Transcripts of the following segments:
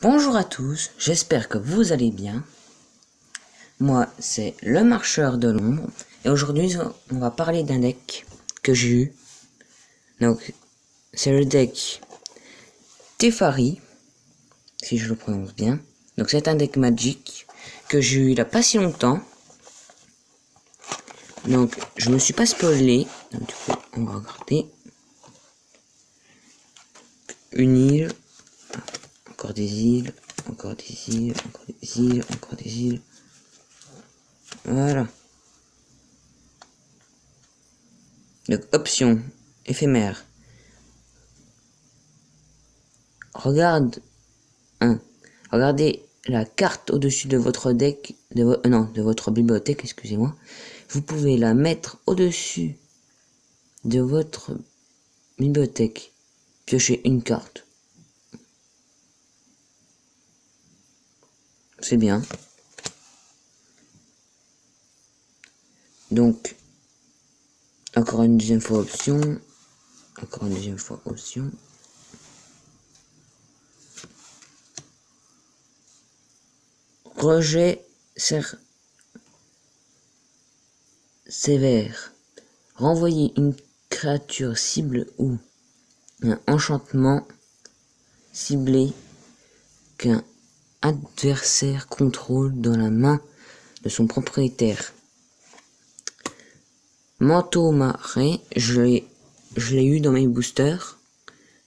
Bonjour à tous, j'espère que vous allez bien. Moi, c'est le marcheur de l'ombre et aujourd'hui, on va parler d'un deck que j'ai eu. Donc, c'est le deck Teferi, si je le prononce bien. Donc, c'est un deck Magic que j'ai eu il n'y a pas si longtemps. Donc, je me suis pas spoilé. Donc, du coup, on va regarder. Une île, encore des îles, encore des îles, encore des îles, encore des îles. Voilà. Donc, option éphémère. Regardez la carte au-dessus de votre deck, de votre bibliothèque, excusez-moi. Vous pouvez la mettre au-dessus de votre bibliothèque. Piochez une carte. C'est bien. Donc, encore une deuxième fois option. Encore une deuxième fois option. Rejet sévère. Renvoyez une créature cible ou un enchantement ciblé qu'un adversaire contrôle dans la main de son propriétaire. Manteau marin, je l'ai eu dans mes boosters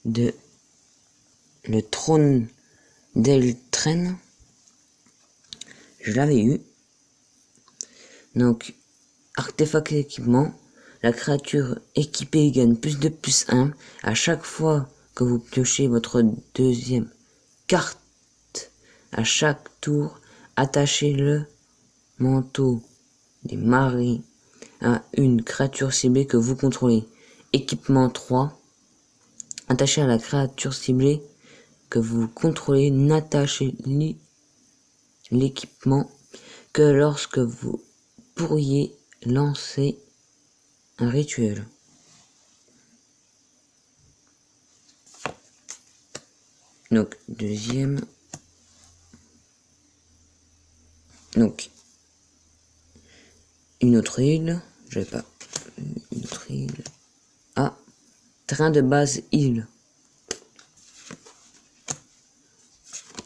de le trône d'Eltren. Je l'avais eu. Donc, artefact équipement. La créature équipée gagne +2/+1 à chaque fois que vous piochez votre deuxième carte. À chaque tour, attachez le manteau des marées à une créature ciblée que vous contrôlez. Équipement 3. Attachez à la créature ciblée que vous contrôlez, n'attachez l'équipement que lorsque vous pourriez lancer un rituel. Donc, deuxième. Donc, une autre île. J'avais pas. Une autre île. Ah, terrain de base île.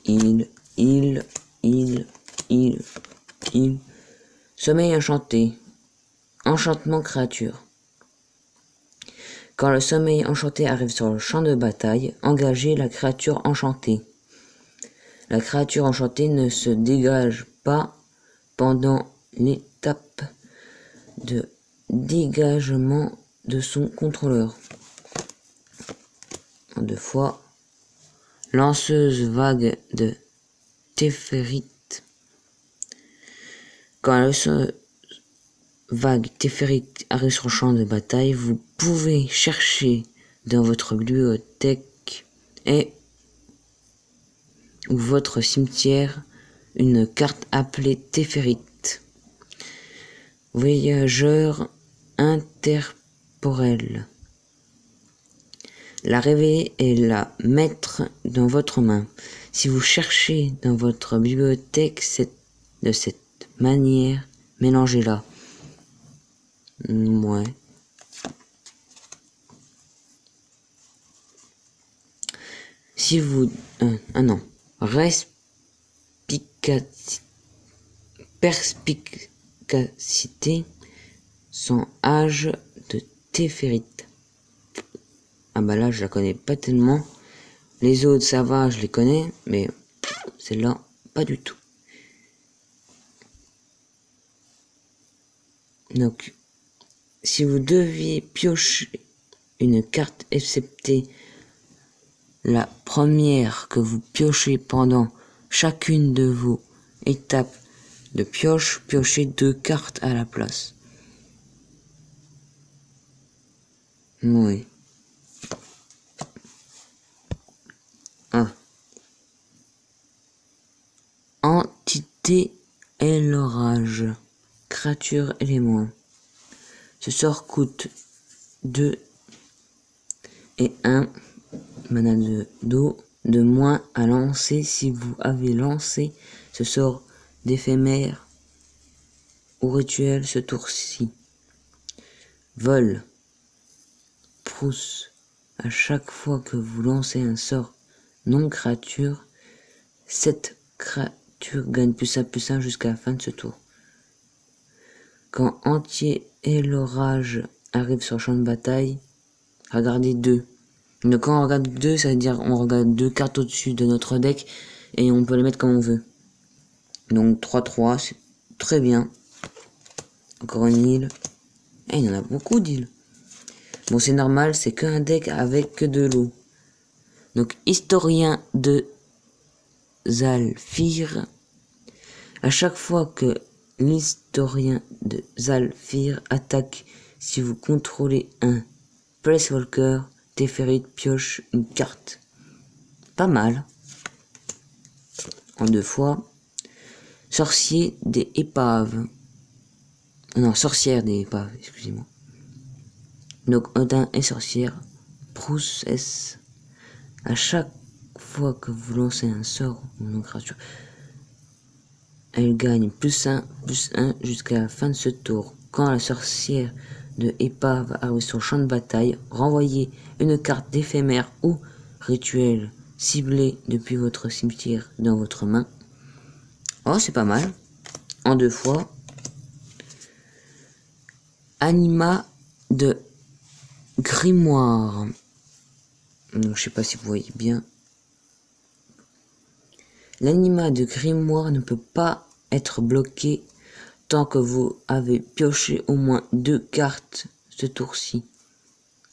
Île, île, île, île, île. Sommeil enchanté. Enchantement créature. Quand le sommeil enchanté arrive sur le champ de bataille, engagez la créature enchantée. La créature enchantée ne se dégage pas pendant l'étape de dégagement de son contrôleur. En 2 fois. Lanceuse vague de Teferi. Quand la vague Teferi arrive sur le champ de bataille, vous pouvez chercher dans votre bibliothèque ou votre cimetière une carte appelée Teferi. Voyageur interporel. La révéler et la mettre dans votre main. Si vous cherchez dans votre bibliothèque de cette manière, mélangez-la. Ouais. Si vous... non. Perspicacité sans âge de Teferi. Ah bah là, je la connais pas tellement. Les autres, ça va, je les connais, mais celle-là, pas du tout. Donc, si vous deviez piocher une carte, excepté la première que vous piochez pendant chacune de vos étapes de pioche, piochez 2 cartes à la place. Oui. Ah. Entité et l'orage. Créature élément. Ce sort coûte 2 et 1 mana d'eau. de moins à lancer si vous avez lancé ce sort d'éphémère ou rituel ce tour-ci. Vol. Prousse. À chaque fois que vous lancez un sort non créature, cette créature gagne +1/+1 jusqu'à la fin de ce tour. Quand entier et l'orage arrive sur le champ de bataille, regardez 2. Donc quand on regarde 2, ça veut dire on regarde 2 cartes au-dessus de notre deck et on peut les mettre comme on veut. Donc 3-3, c'est très bien. Encore une île. Et il y en a beaucoup d'îles. Bon, c'est normal, c'est qu'un deck avec que de l'eau. Donc historien de Zhalfir. À chaque fois que l'historien de Zhalfir attaque, si vous contrôlez un Placewalker, Teferi pioche une carte. Pas mal. En 2 fois. Sorcier des épaves. Non, sorcière des épaves, excusez-moi. Donc Odin et sorcière. Prousse S. À chaque fois que vous lancez un sort ou une créature, elle gagne +1/+1 jusqu'à la fin de ce tour. Quand la sorcière de épave arrive sur le champ de bataille, renvoyez une carte d'éphémère ou rituel ciblée depuis votre cimetière dans votre main. Oh, c'est pas mal. En 2 fois. Anima de grimoire. Donc, je sais pas si vous voyez bien. L'anima de grimoire ne peut pas être bloqué tant que vous avez pioché au moins 2 cartes ce tour-ci.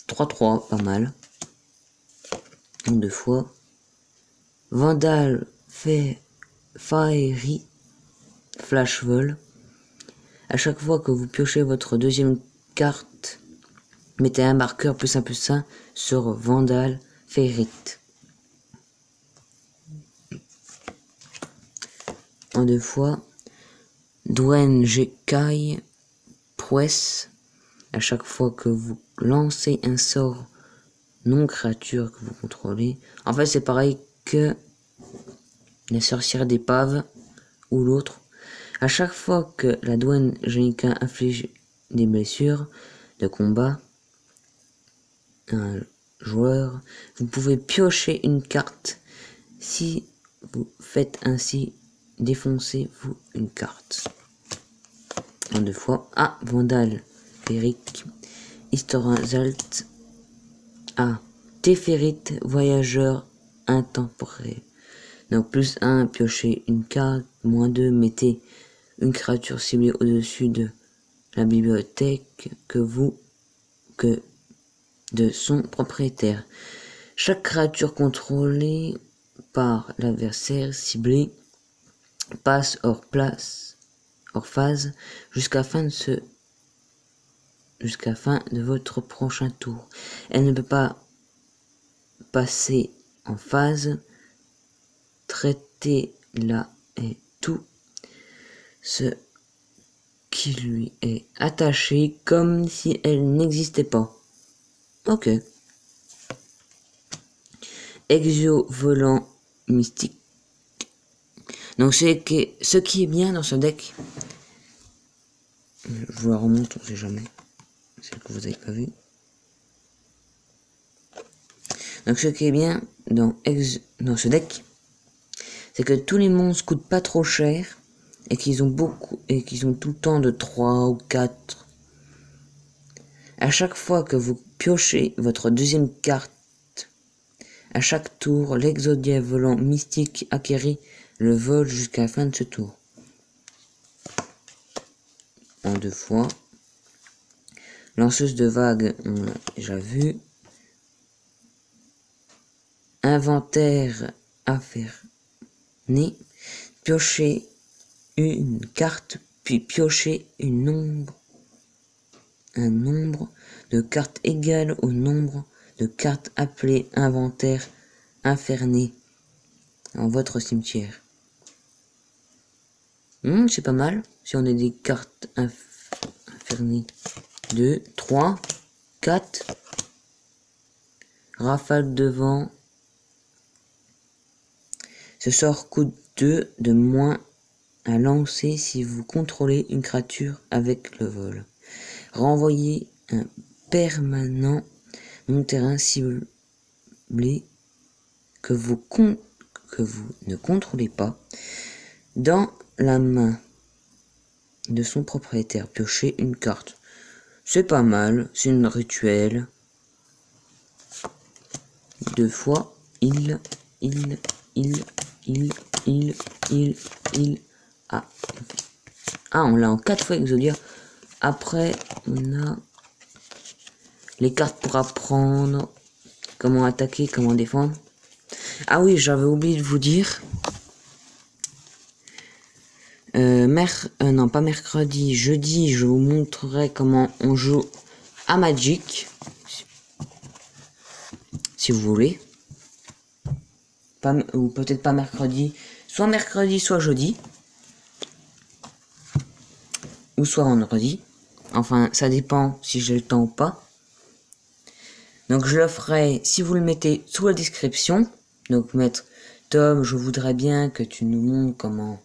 3-3, pas mal. En 2 fois. Vandal Faerie Flash Vol. À chaque fois que vous piochez votre deuxième carte, mettez un marqueur +1/+1 sur Vandal Faerie. En 2 fois. Dwen Jekai Prouesse. À chaque fois que vous lancez un sort non créature que vous contrôlez. En fait, c'est pareil que la sorcière d'épave ou l'autre. À chaque fois que la Dwen Jekai inflige des blessures de combat à un joueur, vous pouvez piocher une carte. Si vous faites ainsi, défoncez-vous une carte. En 2 fois. Ah, Vandal Péric, Historien Zalt. Ah, Téphérite, voyageur intemporel. Donc +1, piochez une carte. -2, mettez une créature ciblée au-dessus de la bibliothèque que de son propriétaire. Chaque créature contrôlée par l'adversaire ciblé passe hors phase jusqu'à fin de votre prochain tour. Elle ne peut pas passer en phase. Traitez-la et tout ce qui lui est attaché comme si elle n'existait pas. Ok. Exio volant mystique. Donc ce qui est bien dans ce deck, je vous la remonte, on sait jamais, celle que vous n'avez pas vue. Donc ce qui est bien dans ce deck, c'est que tous les monstres coûtent pas trop cher et qu'ils ont tout le temps de 3 ou 4. À chaque fois que vous piochez votre deuxième carte, à chaque tour, l'exodia volant mystique acquérit le vol jusqu'à la fin de ce tour. En 2 fois. Lanceuse de vagues, on l'a déjà vu. Inventaire afferné. Piocher une carte, puis piocher un nombre de cartes égal au nombre de cartes appelées inventaire inferné dans votre cimetière. C'est pas mal. Si on a des cartes infernées. 2, 3, 4. Rafale de vent. Ce sort coûte 2 de moins à lancer si vous contrôlez une créature avec le vol. Renvoyez un permanent non terrain ciblé que vous ne contrôlez pas dans la main de son propriétaire. Piochez une carte. C'est pas mal, c'est une rituel. 2 fois, il. Ah, on l'a en 4 fois Exodia. Après, on a les cartes pour apprendre comment attaquer, comment défendre. Ah oui, j'avais oublié de vous dire. Non, pas mercredi, jeudi, je vous montrerai comment on joue à Magic. Si vous voulez. Ou peut-être pas mercredi. Soit mercredi, soit jeudi. Ou soit vendredi. Enfin, ça dépend si j'ai le temps ou pas. Donc je le ferai si vous le mettez sous la description. Donc mettre Tom, je voudrais bien que tu nous montres comment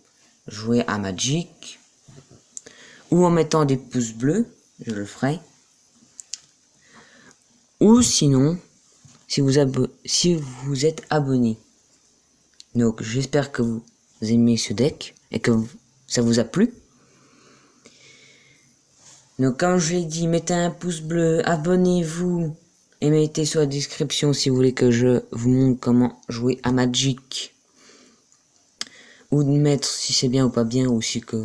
jouer à Magic. Ou en mettant des pouces bleus, je le ferai. Ou sinon, si vous êtes abonné. Donc j'espère que vous aimez ce deck et que ça vous a plu. Donc comme je l'ai dit, mettez un pouce bleu, abonnez-vous et mettez sur la description si vous voulez que je vous montre comment jouer à Magic. Ou de mettre si c'est bien ou pas bien, ou soit que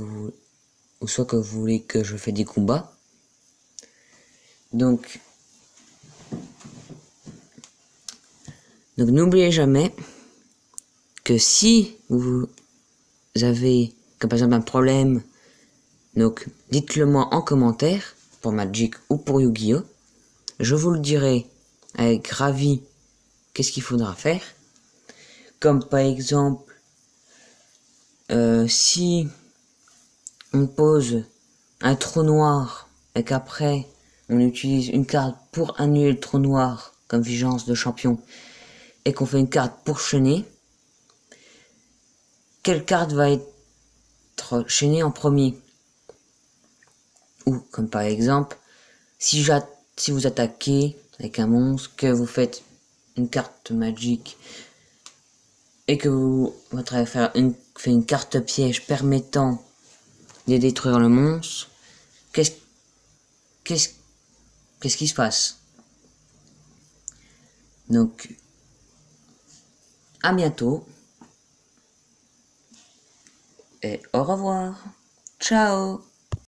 vous voulez que je fasse des combats. Donc n'oubliez jamais que si vous avez, comme par exemple un problème, donc dites-le moi en commentaire pour Magic ou pour Yu-Gi-Oh! Je vous le dirai avec ravi qu'est-ce qu'il faudra faire. Comme par exemple, si on pose un trou noir et qu'après on utilise une carte pour annuler le trou noir comme vigilance de champion et qu'on fait une carte pour chaîner, quelle carte va être chaînée en premier? Ou comme par exemple, si vous attaquez avec un monstre, que vous faites une carte magique et que votre adversaire fait une carte piège permettant de détruire le monstre, qu'est-ce qui se passe? Donc, à bientôt et au revoir. Ciao.